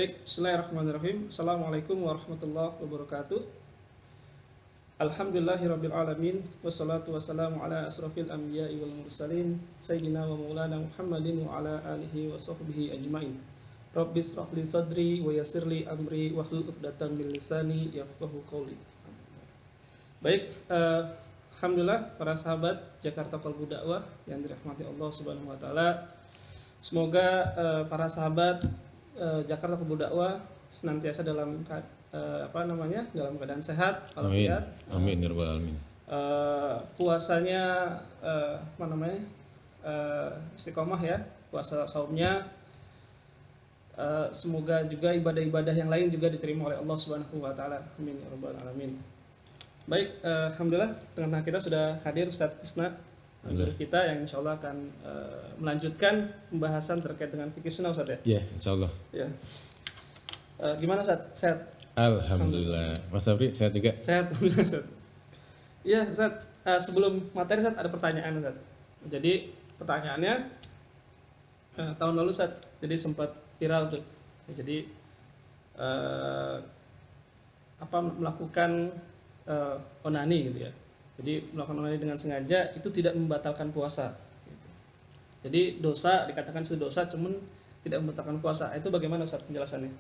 Baik, bismillahirrahmanirrahim. Assalamualaikum warahmatullahi wabarakatuh. Alhamdulillahirabbil alamin wassalatu wassalamu ala asrofil anbiya'i wal mursalin sayyidina wa maulana Muhammadin wa ala alihi wa sahbihi ajmain. Rabbis shrahli sadri wa yassirli amri wahlul 'uqdatam min lisani yafqahu qawli. Baik, alhamdulillah para sahabat Jakarta Qalbu Dakwah yang dirahmati Allah Subhanahu wa taala. Semoga para sahabat Jakarta Qalbu Dakwah senantiasa dalam dalam keadaan sehat, walafiat. Amin ya rabbal alamin. Puasanya istiqomah ya, puasa saumnya. Semoga juga ibadah-ibadah yang lain juga diterima oleh Allah Subhanahu wa taala. Amin ya rabbal alamin. Baik, alhamdulillah tengah kita sudah hadir Ustaz Tisna, guru kita yang insya Allah akan melanjutkan pembahasan terkait dengan fikih sunnah, Ustaz ya. Iya, insya Allah. Ya. Gimana Ustaz? Sehat? Alhamdulillah. Mas Afri sehat juga? Sehat, Ustaz. Iya, Ustaz. Sebelum materi Ustaz ada pertanyaan, Ustaz. Jadi pertanyaannya tahun lalu Ustaz, jadi sempat viral tuh. Jadi melakukan onani gitu ya. Jadi melakukan onani dengan sengaja itu tidak membatalkan puasa. Gitu. Jadi dosa dikatakan sedosa, cuman tidak membatalkan puasa. Itu bagaimana Ustaz penjelasannya?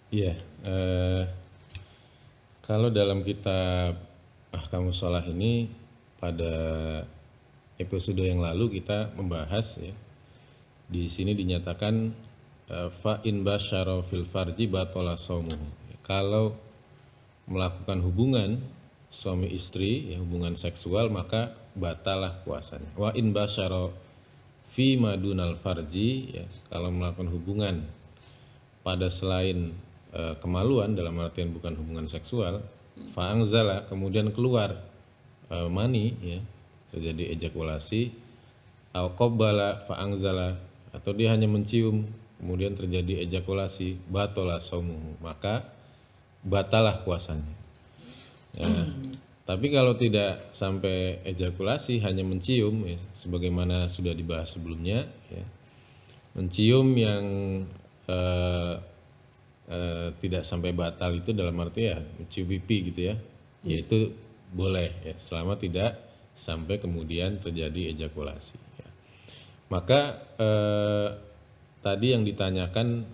Iya. Kalau dalam kitab Ahkamus Shalah ini pada episode yang lalu kita membahas ya. Di sini dinyatakan fa in basyara fil farji batala shaumuhu. Kalau melakukan hubungan suami istri, ya, hubungan seksual, maka batalah puasanya. Wa in basyara fi madunal farji, ya, kalau melakukan hubungan pada selain kemaluan, dalam artian bukan hubungan seksual, fa'angzala, kemudian keluar mani, ya, terjadi ejakulasi, au qabbala fa'angzala, atau dia hanya mencium kemudian terjadi ejakulasi, batola shaumuhu, maka batalah puasanya. Ya. Tapi kalau tidak sampai ejakulasi, hanya mencium, ya, sebagaimana sudah dibahas sebelumnya, ya, mencium yang tidak sampai batal itu dalam arti ya mencium pipi gitu ya, yaitu boleh ya, selama tidak sampai kemudian terjadi ejakulasi. Ya. Maka tadi yang ditanyakan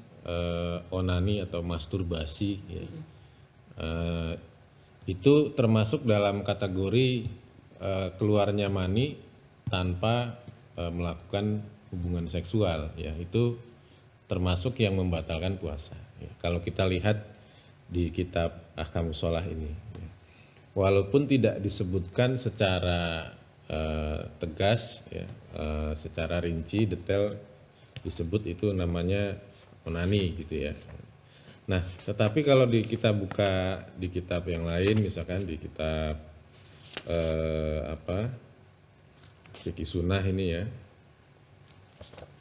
onani atau masturbasi, ya, itu termasuk dalam kategori keluarnya mani tanpa melakukan hubungan seksual, ya, itu termasuk yang membatalkan puasa. Ya, kalau kita lihat di kitab Ahkamus Shalah ini, ya, walaupun tidak disebutkan secara tegas, ya, secara rinci detail disebut itu namanya onani gitu ya. Nah, tetapi kalau kita buka di kitab yang lain, misalkan di kitab Fikih Sunnah ini ya,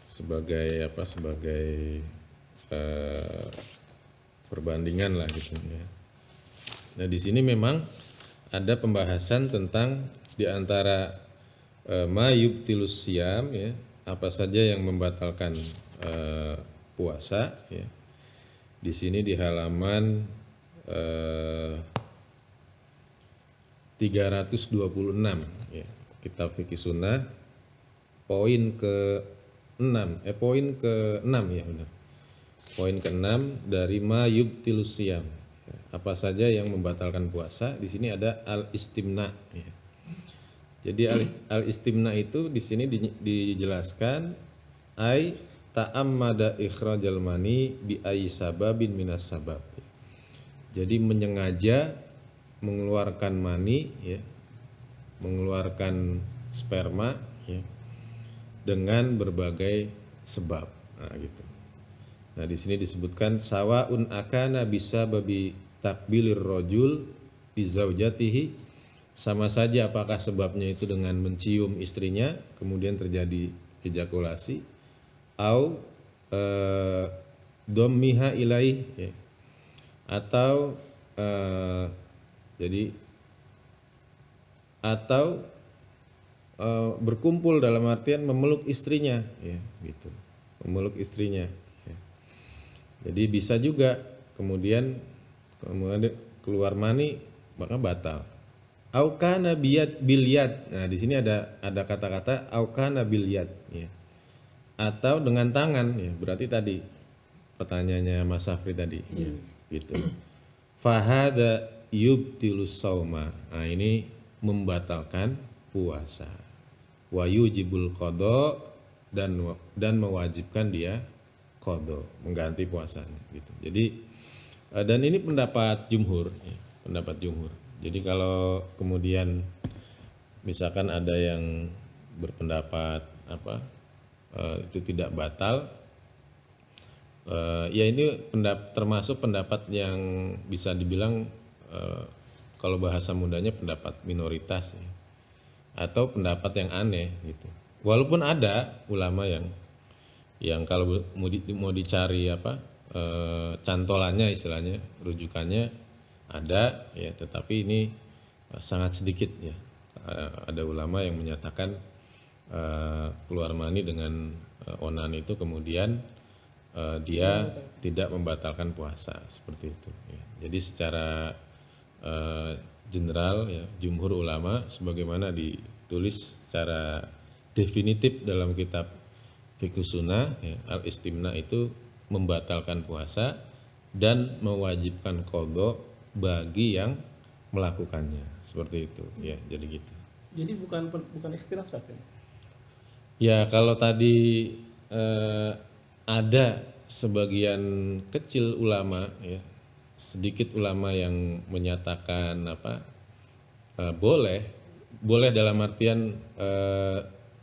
sebagai perbandingan lah gitu ya. Nah, di sini memang ada pembahasan tentang di antara ma yubtilus siyam, ya, apa saja yang membatalkan puasa, ya. Di sini di halaman 326 ya, kitab Fikih Sunnah poin ke-6 ya benar. Poin ke-6 dari ma yubtilus siyam. Ya, apa saja yang membatalkan puasa, di sini ada al-istimna, ya. Jadi al-istimna itu di sini dijelaskan ai ta'ammada ikhrajal mani bi ayyi sababin minas sabab. Jadi menyengaja mengeluarkan mani, ya, mengeluarkan sperma, ya, dengan berbagai sebab. Nah, gitu. Nah, di sini disebutkan sawaun akana bisa babi takbilir rojul bi zaujatihi, sama saja apakah sebabnya itu dengan mencium istrinya kemudian terjadi ejakulasi, au dommiha ilaih, ya, atau berkumpul dalam artian memeluk istrinya, ya, gitu, memeluk istrinya, ya. Jadi bisa juga kemudian keluar mani maka batal. Au kana bilyad. Nah, di sini ada kata-kata au kana bilyad ya. Atau dengan tangan ya. Berarti tadi pertanyaannya Mas Safri tadi ya, gitu. Fahada yubtilus sauma. Nah, ini membatalkan puasa. Wa yujibul qada dan mewajibkan dia qada, mengganti puasanya gitu. Jadi dan ini pendapat jumhur ya, pendapat jumhur. Jadi kalau kemudian misalkan ada yang berpendapat itu tidak batal, ya ini termasuk pendapat yang bisa dibilang kalau bahasa mudanya pendapat minoritas ya, atau pendapat yang aneh gitu. Walaupun ada ulama yang kalau mau dicari cantolannya istilahnya, rujukannya ada ya, tetapi ini sangat sedikit ya. Ada ulama yang menyatakan keluar mani dengan onan itu kemudian dia tidak membatalkan puasa seperti itu ya. Jadi secara general ya, jumhur ulama sebagaimana ditulis secara definitif dalam kitab Fiqh Sunnah ya, al-istimna itu membatalkan puasa dan mewajibkan qada bagi yang melakukannya seperti itu ya. Jadi gitu. Jadi bukan ikhtilaf saat ini. Ya kalau tadi ada sebagian kecil ulama ya, sedikit ulama yang menyatakan boleh dalam artian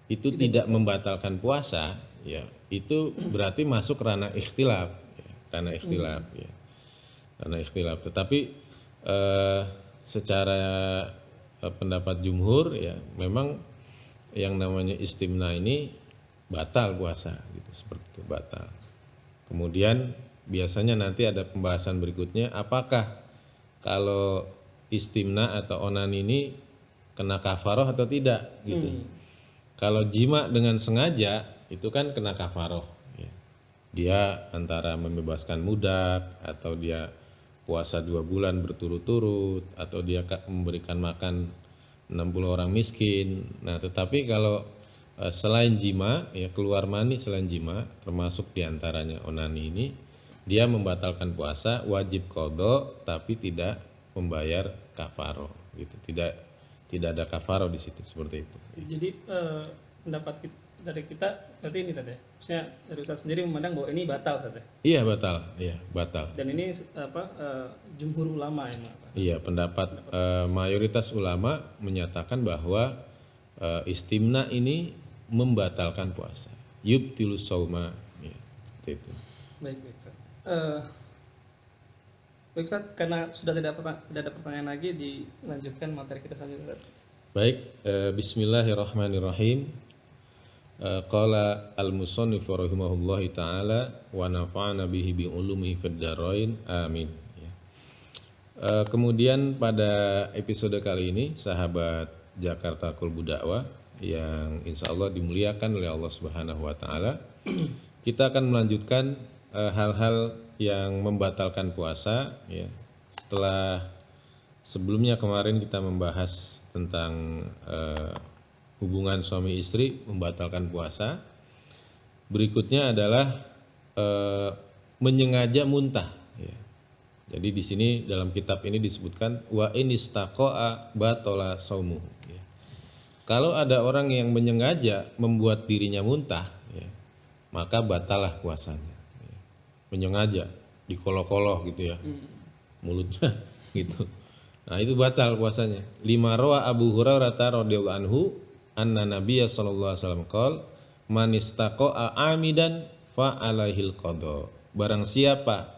itu tidak membatalkan puasa ya, itu berarti masuk ranah ikhtilaf ya, ranah ikhtilaf ya, ranah ikhtilaf. Tetapi secara pendapat jumhur ya memang yang namanya istimna ini batal puasa gitu, seperti itu, batal. Kemudian biasanya nanti ada pembahasan berikutnya, apakah kalau istimna atau onan ini kena kafaroh atau tidak gitu. Kalau jima dengan sengaja itu kan kena kafaroh ya. Dia antara membebaskan budak atau dia puasa 2 bulan berturut-turut atau dia memberikan makan 60 orang miskin. Nah, tetapi kalau selain jima ya, keluar mani selain jima termasuk diantaranya onani ini, dia membatalkan puasa, wajib qada tapi tidak membayar kafaroh gitu. Tidak ada kafaroh di situ seperti itu. Jadi pendapat dari kita berarti ini tadi, maksudnya dari Ustaz sendiri memandang bahwa ini batal saja. Iya batal, iya batal. Dan ini jumhur ulama ya, Iya, pendapat mayoritas ulama menyatakan bahwa istimna ini membatalkan puasa. Yubtilus sauma ya, seperti itu. Baik Ustaz. Baik Ustaz, karena sudah tidak ada pertanyaan lagi, dilanjutkan materi kita selanjutnya. Baik, bismillahirrahmanirrahim. Qala al-musannif rahimahullah taala wa nafa'ana bihi bi ulumihi fid dharain amin. Kemudian pada episode kali ini sahabat Jakarta Qalbu Dakwah yang insya Allah dimuliakan oleh Allah Subhanahu wa taala, kita akan melanjutkan hal-hal yang membatalkan puasa ya. Setelah sebelumnya kemarin kita membahas tentang hubungan suami istri membatalkan puasa. Berikutnya adalah menyengaja muntah ya. Jadi di sini dalam kitab ini disebutkan wa in istaqa'a batala shaumuhu ya. Kalau ada orang yang menyengaja membuat dirinya muntah ya, maka batalah puasanya ya. Menyengaja dikolok-kolok gitu ya, mulutnya gitu. Nah itu batal puasanya. Lima rawa Abu Hurairah radhiyallahu anhu anna Nabiyya sallallahu alaihi wasallam qol man istaqa'a amidan fa alaihil qada. Barang siapa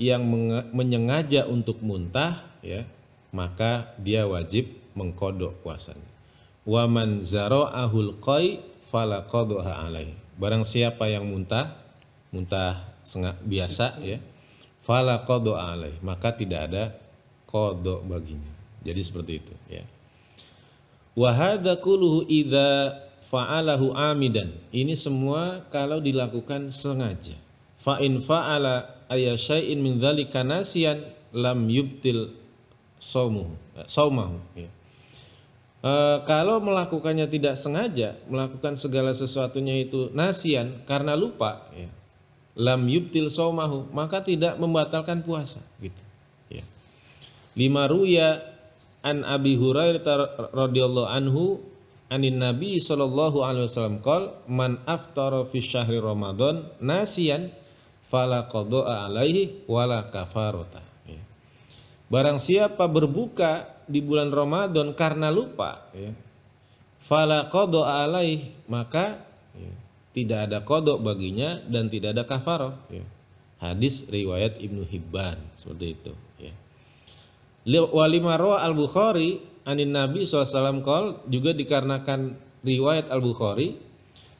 yang menyengaja untuk muntah ya, maka dia wajib mengkodok puasanya. Wa man zara'ahul qai fala qadaha alaihi. Barang siapa yang muntah biasa ya, fala qadaha alaihi, maka tidak ada qada baginya. Jadi seperti itu ya. Wa hadza kulluhu idza fa'alahu amidan. Ini semua kalau dilakukan sengaja. Fa in fa'ala ayasyai'in min dzalika nasiyan lam yubtil saumahu ya. Kalau melakukannya tidak sengaja, melakukan segala sesuatunya itu nasian karena lupa ya, lam yubtil saumahu, maka tidak membatalkan puasa gitu ya. Lima ruya an Abi Hurairah radhiyallahu anhu anin Nabi sallallahu alaihi wasallam qol man aftara fi syahri Ramadan nasian fala qada'a alaihi wala kafarata ya. Barang siapa berbuka di bulan Ramadan karena lupa ya, fala qada'a alaihi, maka ya, tidak ada qada baginya dan tidak ada kafarah ya. Hadis riwayat Ibnu Hibban seperti itu ya. Walima rawa Al-Bukhari anin Nabi SAW qol, juga dikarenakan riwayat Al-Bukhari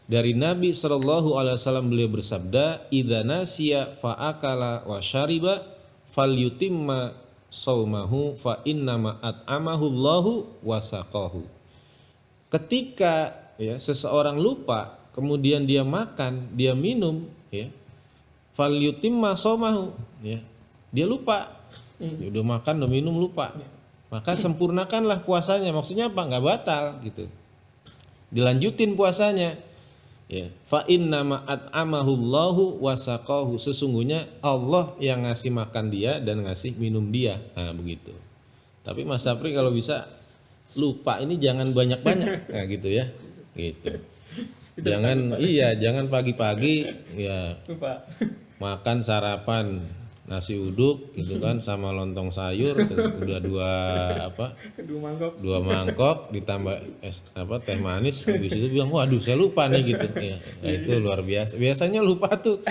dari Nabi SAW beliau bersabda, idza nasiya fa akala wa syariba falyutimma saumahu fa innama at'amahu Allahu wa saqahu. Ketika ya seseorang lupa kemudian dia makan, dia minum ya, falyutimma saumahu ya. Dia lupa. Dia udah makan, udah minum, lupa. Maka sempurnakanlah puasanya. Maksudnya apa? Enggak batal gitu. Dilanjutin puasanya. Ya, fa innama at'amahu Allahu wa saqahu. Sesungguhnya Allah yang ngasih makan dia dan ngasih minum dia. Nah, begitu. Tapi Mas Sapri kalau bisa lupa ini jangan banyak-banyak. Nah, gitu ya. Gitu. Jangan jangan pagi-pagi ya lupa. Makan sarapan nasi uduk gitu kan sama lontong sayur udah dua mangkok ditambah teh manis, habis itu bilang waduh saya lupa nih gitu ya. Nah, itu luar biasa. Biasanya lupa tuh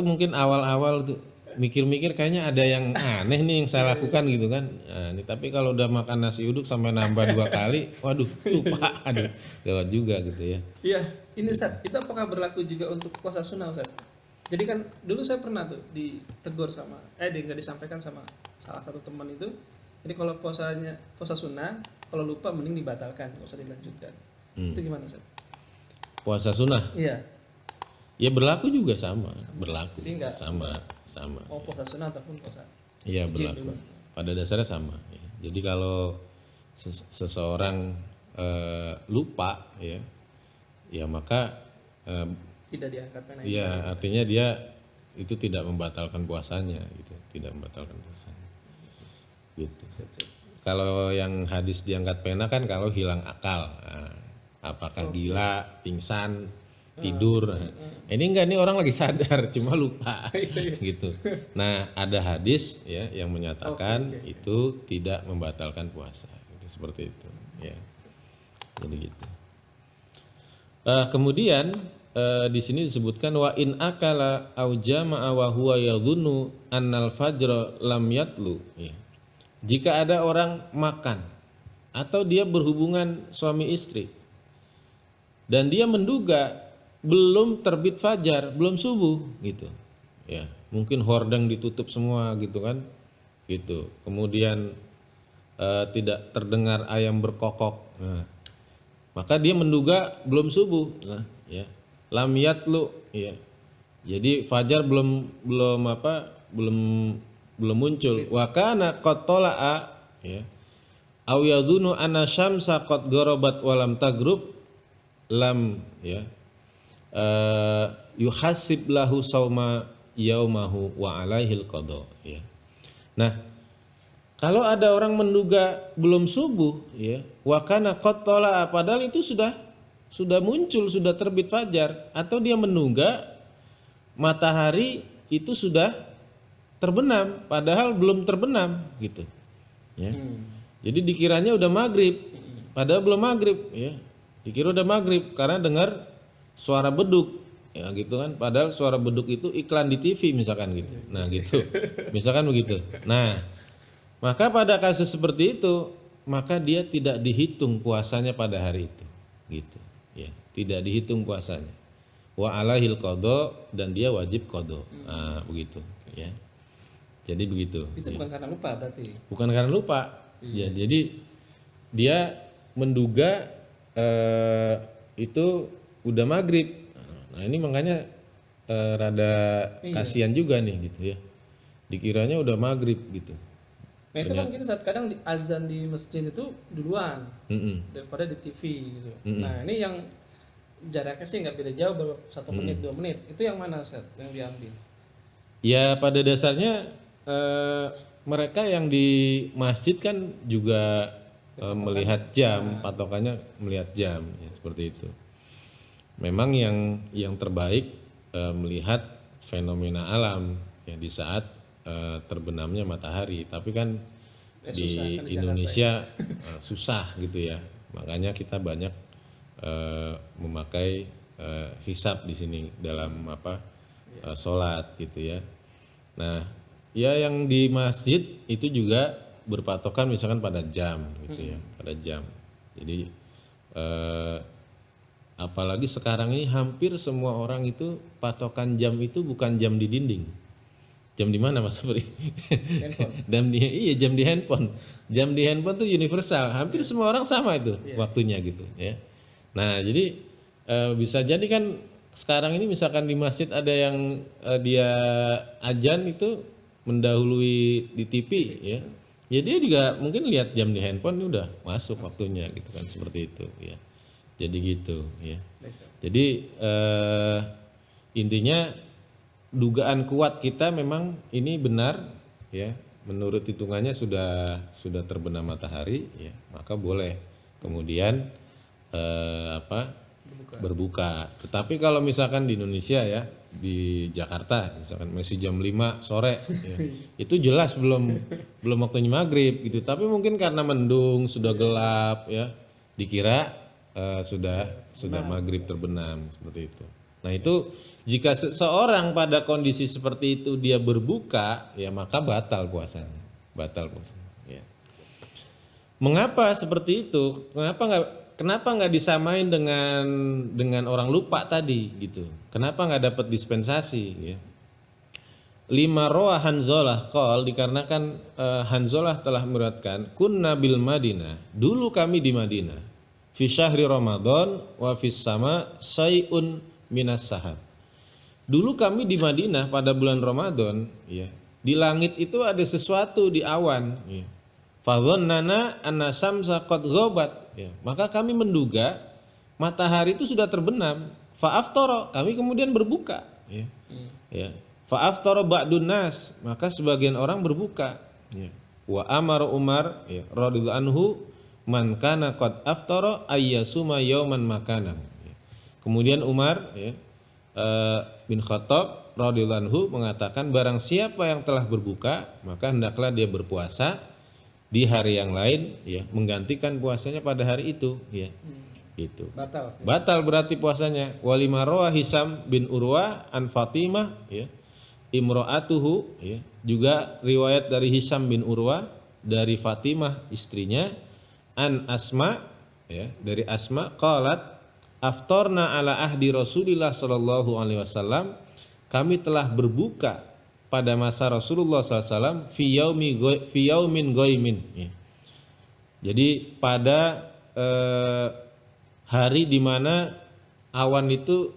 mungkin awal-awal tuh mikir-mikir kayaknya ada yang aneh nih yang saya lakukan gitu kan. Nah, ini tapi kalau udah makan nasi uduk sampai nambah 2 kali, waduh lupa, aduh gawat juga gitu ya. Iya, ini Ustaz, itu apakah berlaku juga untuk puasa sunnah Ustaz? Jadi kan dulu saya pernah tuh ditegur sama nggak disampaikan sama salah satu teman itu. Jadi kalau puasa sunnah kalau lupa mending dibatalkan, nggak usah dilanjutkan. Itu gimana Ustaz? Puasa sunnah? Iya. Ya berlaku juga sama. Berlaku. Sama. Mau puasa sunnah ataupun puasa. Iya berlaku. Pada dasarnya sama. Ya. Jadi kalau seseorang lupa ya maka tidak diangkat pena. Iya, artinya dia itu tidak membatalkan puasanya gitu, tidak membatalkan puasanya. Gitu. Kalau yang hadis diangkat pena kan kalau hilang akal. Nah, apakah gila, pingsan, tidur. Ini enggak, ini orang lagi sadar cuma lupa. Gitu. Nah, ada hadis ya yang menyatakan itu tidak membatalkan puasa. Itu seperti itu, ya. Jadi gitu. Kemudian di sini disebutkan wa in akala au jama'a wa huwa yadhunnu annal fajra lam yatlu ya. Jika ada orang makan atau dia berhubungan suami istri dan dia menduga belum terbit fajar, belum subuh gitu ya, mungkin hordeng ditutup semua gitu kan gitu, kemudian tidak terdengar ayam berkokok, nah, maka dia menduga belum subuh, nah ya, lam yatlu ya. Jadi fajar belum muncul. Wa kana qad tala'a ya. Aw yadhunu anna syamsa qad gharabat wa lam taghrub lam ya. Yuhasib lahu sauma yaumahu wa alaihil qada ya. Nah, kalau ada orang menduga belum subuh ya, wa kana qad tala'a, padahal itu sudah muncul, sudah terbit fajar, atau dia menduga matahari itu sudah terbenam padahal belum terbenam gitu ya. Jadi dikiranya udah maghrib padahal belum maghrib ya, dikira udah maghrib karena dengar suara beduk ya gitu kan, padahal suara beduk itu iklan di TV misalkan gitu. Nah gitu misalkan begitu. Nah maka pada kasus seperti itu maka dia tidak dihitung puasanya pada hari itu gitu ya, tidak dihitung puasanya. Wa alaihil qada, dan dia wajib qada. Nah, begitu ya. Jadi begitu. Itu ya. Bukan karena lupa berarti. Bukan karena lupa. Ya, jadi dia menduga itu udah maghrib. Nah, ini makanya rada Iya. kasihan juga nih gitu ya. Dikiranya udah maghrib gitu. Nah itu kan kita saat kadang di azan di masjid itu duluan Mm-mm. daripada di TV gitu. Mm-mm. Nah ini yang jaraknya sih nggak beda jauh, baru 1 menit 2 menit. Itu yang mana Ustaz yang diambil? Ya pada dasarnya mereka yang di masjid kan juga melihat jam, patokannya melihat jam ya, seperti itu. Memang yang terbaik melihat fenomena alam ya di saat terbenamnya matahari, tapi kan di Susah kan di Indonesia susah gitu ya. Makanya kita banyak memakai hisab di sini dalam sholat gitu ya. Nah, ya yang di masjid itu juga berpatokan misalkan pada jam gitu ya, pada jam. Jadi apalagi sekarang ini hampir semua orang itu patokan jam itu bukan jam di dinding. Jam di mana Mas Afri? Handphone. Iya jam di handphone. Jam di handphone tuh universal. Hampir semua orang sama itu waktunya gitu ya. Nah, jadi bisa jadi kan sekarang ini misalkan di masjid ada yang dia azan itu mendahului di TV ya. Ya dia juga mungkin lihat jam di handphone ini udah masuk waktunya gitu kan, seperti itu ya. Jadi gitu ya. Jadi intinya dugaan kuat kita memang ini benar ya. Menurut hitungannya sudah terbenam matahari ya, maka boleh kemudian berbuka. Tetapi kalau misalkan di Indonesia ya, di Jakarta misalkan masih jam 5 sore ya, itu jelas belum waktunya maghrib gitu. Tapi mungkin karena mendung, sudah gelap ya, dikira sudah maghrib terbenam seperti itu. Nah itu jika seseorang pada kondisi seperti itu dia berbuka ya, maka batal puasanya ya. Mengapa seperti itu? Kenapa nggak disamain dengan orang lupa tadi gitu? Kenapa nggak dapat dispensasi? Ya? 5 roa Hanzalah qol, dikarenakan Hanzalah telah meriwayatkan kunna bil Madinah, dulu kami di Madinah, fi syahri Ramadan wa fis sama syai'un minas sahab. Dulu kami di Madinah pada bulan Ramadan ya, di langit itu ada sesuatu di awan ya. Fadhannana anna samsa qad ghabat ya. Maka kami menduga matahari itu sudah terbenam. Fa'aftara, kami kemudian berbuka ya. Ya. Fa'aftara ba'dun nas, maka sebagian orang berbuka ya. Wa amara Umar ya radhiyallahu anhu man kana qad aftara ayyasuma yauman makanan ya. Kemudian Umar ya, bin Khattab radhiyallahu anhu mengatakan barang siapa yang telah berbuka maka hendaklah dia berpuasa di hari yang lain ya, menggantikan puasanya pada hari itu ya. Gitu. Batal berarti puasanya. Walima rawa Hisam bin Urwah an Fatimah ya, imro'atuhu ya, juga riwayat dari Hisam bin Urwah dari Fatimah istrinya, an Asma ya, dari Asma qalat aftorna ala ahdi Rasulillah sallallahu alaihi wasallam, kami telah berbuka pada masa Rasulullah SAW fi yaumin goimin ya. Jadi pada hari di mana awan itu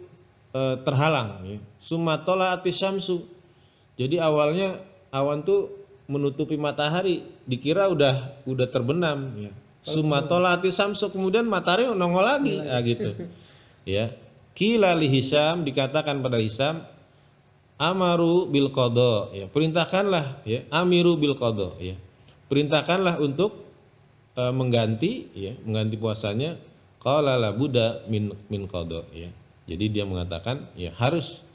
terhalang ya. Sumatola atisyamsu. Jadi awalnya awan tuh menutupi matahari, dikira udah terbenam ya. Sumatola atisyamsu, kemudian matahari nongol lagi ya, gitu. Ya. Qila li Hisam, dikatakan pada Hisam, amaru bil qada ya, perintahkanlah ya, amiru bil qada ya, perintahkanlah untuk mengganti puasanya. Qala la buddha min qada ya, jadi dia mengatakan ya harus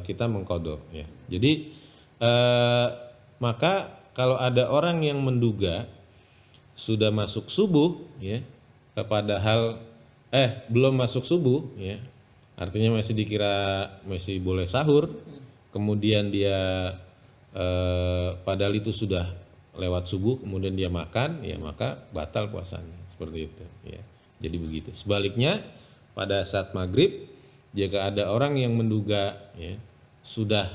kita mengqada ya. Jadi maka kalau ada orang yang menduga sudah masuk subuh ya, padahal belum masuk subuh ya, artinya masih dikira masih boleh sahur, kemudian dia padahal itu sudah lewat subuh, kemudian dia makan ya, maka batal puasanya seperti itu ya. Jadi begitu. Sebaliknya pada saat maghrib, jika ada orang yang menduga ya, sudah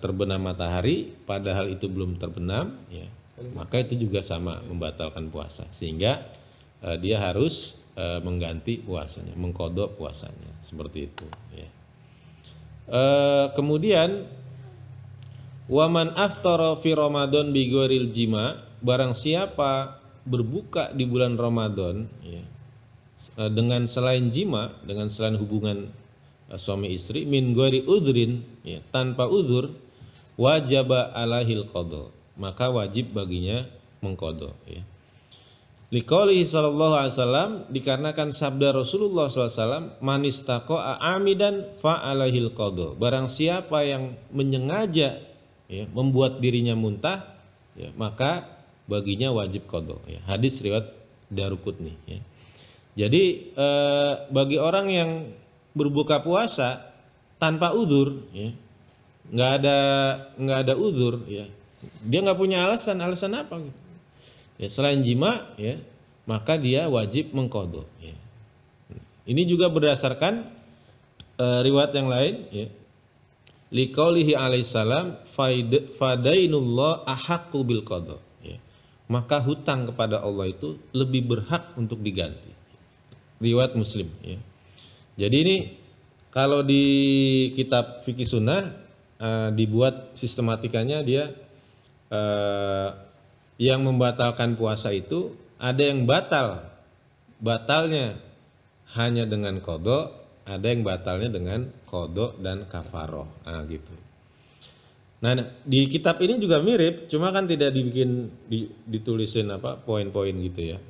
terbenam matahari padahal itu belum terbenam ya, maka itu juga sama membatalkan puasa, sehingga dia harus mengganti puasanya, mengqadha puasanya seperti itu ya. Kemudian waman aftara fi Ramadan bi ghairil jima, barang siapa berbuka di bulan Ramadan ya, dengan selain jima, dengan selain hubungan suami istri, min ghairi udhrin ya, tanpa uzur, wajaba alahil qadha, maka wajib baginya mengqadha ya. Liqaulihi sallallahu alaihi wasallam, dikarenakan sabda Rasulullah SAW, man istaqa'a amidan fa alahil qadha, barang siapa yang menyengaja ya, membuat dirinya muntah ya, maka baginya wajib qadha ya. Hadis riwayat Daruqutni ya. Jadi bagi orang yang berbuka puasa tanpa uzur ya, nggak ada uzur ya, dia nggak punya alasan apa gitu ya, selain jima ya, maka dia wajib mengqadha ya. Ini juga berdasarkan riwayat yang lain ya, liqaulihi alaihi salam fadainullah ahaqqu bil qadha ya, maka hutang kepada Allah itu lebih berhak untuk diganti. Riwayat Muslim ya. Jadi ini kalau di kitab fikih sunnah dibuat sistematikanya, dia yang membatalkan puasa itu ada yang batalnya hanya dengan qadha, ada yang batalnya dengan qadha dan kafaroh. Nah gitu. Nah di kitab ini juga mirip, cuma kan tidak ditulisin poin-poin gitu ya.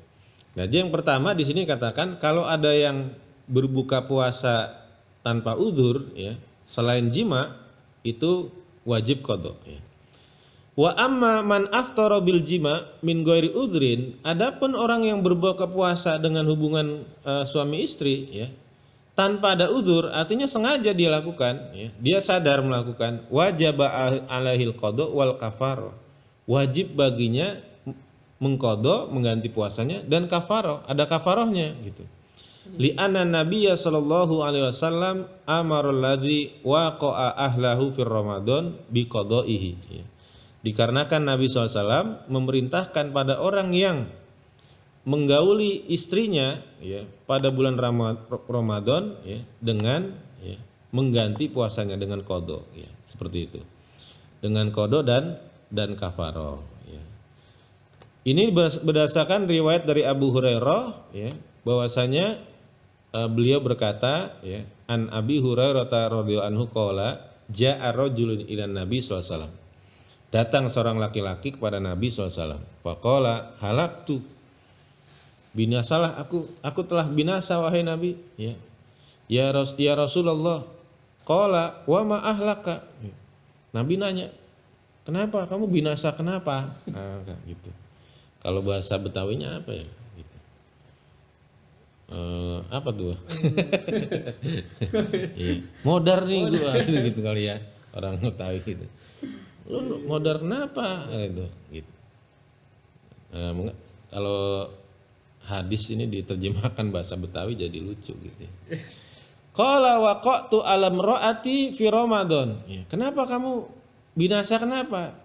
Nah yang pertama di sini katakan kalau ada yang berbuka puasa tanpa uzur ya, selain jima, itu wajib qadha ya. Wa amma man aftara bil jima min ghairi udhrin, adapun orang yang berbuka puasa dengan hubungan suami istri ya, tanpa ada uzur, artinya sengaja dia lakukan ya, dia sadar melakukan, wajib alahil qadha wal kafarah, wajib baginya mengqadha, mengganti puasanya, dan kafarah, ada kafarahnya gitu. Li anna nabiyya sallallahu alaihi wasallam amarul ladzi waqa'a ahlahu fir ramadan bi qada'ihi ya. Dikarenakan Nabi SAW memerintahkan pada orang yang menggauli istrinya ya, pada bulan Ramadan ya, dengan ya, mengganti puasanya dengan qadha ya, seperti itu, dengan qadha dan kafarah ya. Ini berdasarkan riwayat dari Abu Hurairah ya, bahwasanya beliau berkata ya, an Abi Hurairah radhiyallahu anhu qala ja'a rajulun ila Nabi sallallahu alaihi wasallam, datang seorang laki-laki kepada Nabi SAW. Faqala halaktu, binasalah aku telah binasa wahai Nabi ya. Ya Rasulullah. Qala wa ma ahlaka. Nabi nanya, kenapa kamu binasa, kenapa? Nah, gitu. Kalau bahasa Betawinya apa ya? Gitu. Apa tuh? Ya, modar nih gua gitu kali ya, orang Betawi gitu. Lu modar kenapa gitu. Kalau hadis ini diterjemahkan bahasa Betawi jadi lucu gitu ya. Qala waqatu alam raati fi Ramadan ya, kenapa kamu binasa, kenapa?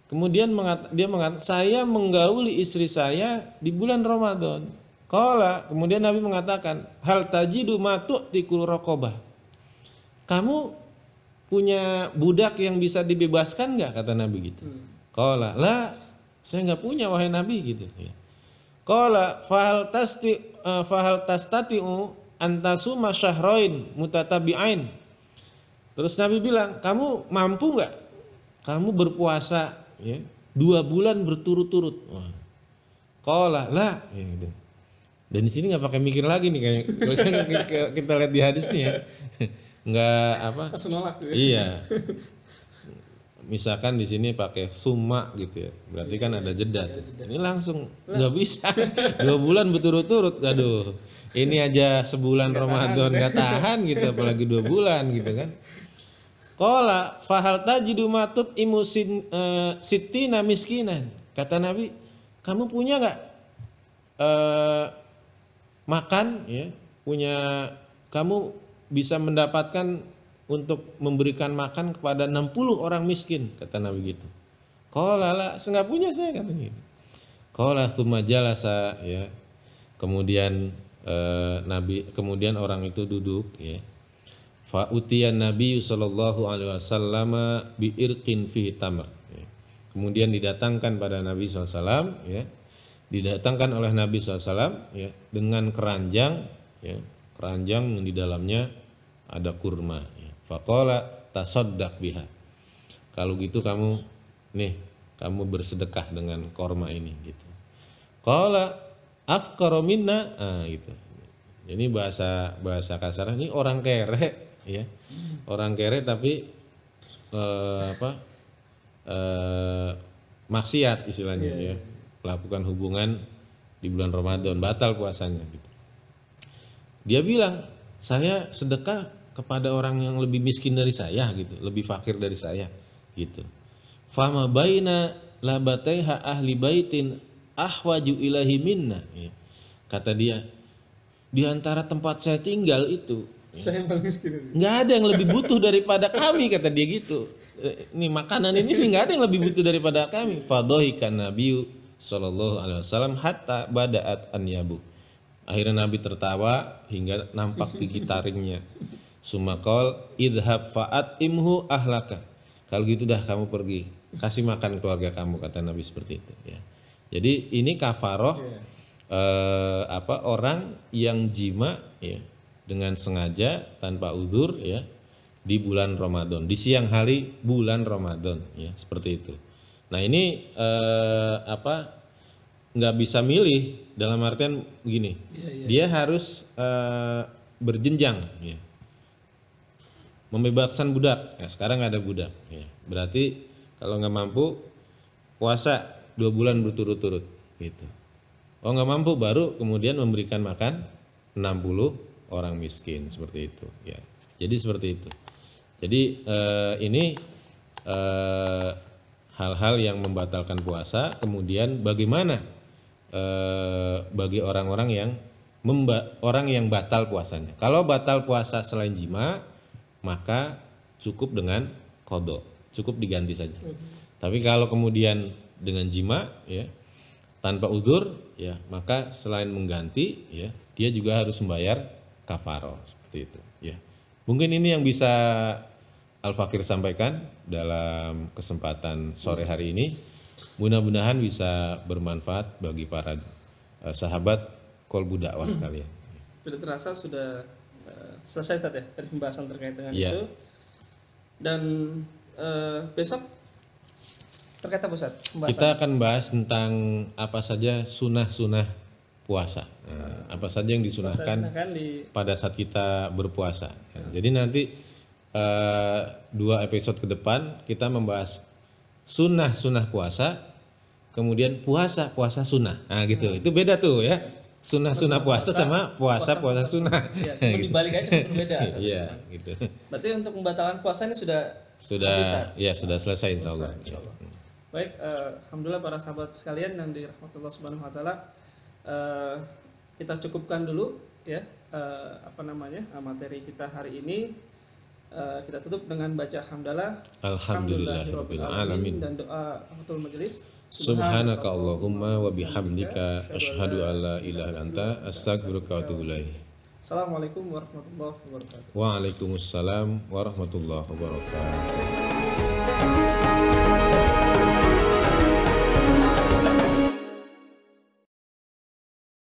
Kemudian dia mengatakan, saya menggauli istri saya di bulan Ramadan. Qala, kemudian Nabi mengatakan, hal tajidu ma tu'tikul raqabah, kamu punya budak yang bisa dibebaskan nggak, kata Nabi gitu. Qala la, saya nggak punya wahai Nabi gitu ya. Qala fahal tastati'u antasuma syahrain mutatabi'ain, terus Nabi bilang, kamu mampu nggak kamu berpuasa ya 2 bulan berturut-turut? Qala la ya, gitu. Dan di sini nggak pakai mikir lagi nih, kayak kita lihat di hadis nih ya. Nggak apa? Iya. Misalkan di sini pakai summa gitu ya, berarti kan ada jeda. Ini langsung nggak bisa. 2 bulan berturut-turut, aduh. Ini aja sebulan Ramadan nggak tahan gitu, apalagi 2 bulan gitu kan. Qala fahal tajidu matut imusin sittina miskinan, kata Nabi, kamu punya nggak makan ya, kamu bisa mendapatkan untuk memberikan makan kepada 60 orang miskin, kata Nabi gitu. Qala la, enggak punya saya, katanya gitu. Qala tsumma jalasa ya. Kemudian kemudian orang itu duduk ya. Fa utiyan Nabi sallallahu alaihi wasallam bi irqin fihi tamr. Kemudian didatangkan pada Nabi SAW, ya, didatangkan oleh Nabi SAW, ya, dengan keranjang, ya, keranjang yang di dalamnya ada kurma. Ya. Faqala tasaddaq biha. Kalau gitu kamu bersedekah dengan kurma ini, gitu. Qala afqara minna, gitu. Ini bahasa kasar, ini orang kere, ya, orang kere tapi maksiat istilahnya, ya, melakukan hubungan di bulan Ramadan, batal puasanya, gitu. Dia bilang, saya sedekah kepada orang yang lebih miskin dari saya, gitu, lebih fakir dari saya, gitu. Fama baina labataiha ahli baitin ahwaju ilahi minna, ya. Kata dia, di antara tempat saya tinggal itu, Saya yang paling miskin. nggak ada yang lebih butuh daripada kami, kata dia gitu. Ini makanan ini nggak ada yang lebih butuh daripada kami. Fadhahikan Nabi sallallahu alaihi wasallam hatta bada'at an yabu. Akhirnya Nabi tertawa hingga nampak gigi taringnya. Sumakol idhab fa'at imhu ahlaka. Kalau gitu dah kamu pergi, kasih makan keluarga kamu, kata Nabi seperti itu, ya. Jadi ini kafaroh orang yang jima, ya, dengan sengaja tanpa udzur, ya, di bulan Ramadan, di siang hari bulan Ramadan, ya, seperti itu. Nah ini nggak bisa milih, dalam artian begini, dia harus berjenjang, ya. Membebaskan budak, ya, sekarang ada budak, ya. Berarti kalau nggak mampu puasa 2 bulan berturut-turut, gitu. Oh nggak mampu, baru kemudian memberikan makan 60 orang miskin, seperti itu, ya. Jadi seperti itu. Jadi ini hal-hal yang membatalkan puasa. Kemudian bagaimana bagi orang-orang yang batal puasanya? Kalau batal puasa selain jima, maka cukup dengan qadha, cukup diganti saja. Tapi kalau kemudian dengan jima, ya, tanpa udzur, ya, maka selain mengganti, ya, dia juga harus membayar kafaroh, seperti itu, ya. Mungkin ini yang bisa Al-Fakir sampaikan dalam kesempatan sore hari ini. Mudah-mudahan bisa bermanfaat bagi para sahabat Kolbu Dakwah sekalian. Tidak terasa sudah selesai Ustaz, ya, dari pembahasan terkait dengan Ya. itu. Dan besok terkait apa Ustaz pembahasan? Kita akan bahas tentang apa saja sunah-sunah puasa. Apa saja yang disunahkan pada saat kita berpuasa. Jadi nanti 2 episode ke depan kita membahas sunnah puasa, kemudian puasa sunnah. Nah gitu, itu beda tuh, ya. Sunnah puasa sama puasa sunnah. Ya, cuma dibalik aja, cuma berbeda. Iya, gitu. Berarti untuk membatalkan puasa ini sudah selesai insyaallah. Baik, alhamdulillah para sahabat sekalian yang dirahmati Allah Subhanahu wa taala. Kita cukupkan dulu, ya, materi kita hari ini. Kita tutup dengan baca hamdalah, alhamdulillahirabbil alamin, dan doa kafatul majelis. Subhanaka Allahumma wa bihamdika asyhadu an la ilaha illa anta astaghfiruka wa atubu ilaik. Assalamualaikum warahmatullahi wabarakatuh. Waalaikumsalam warahmatullahi wabarakatuh.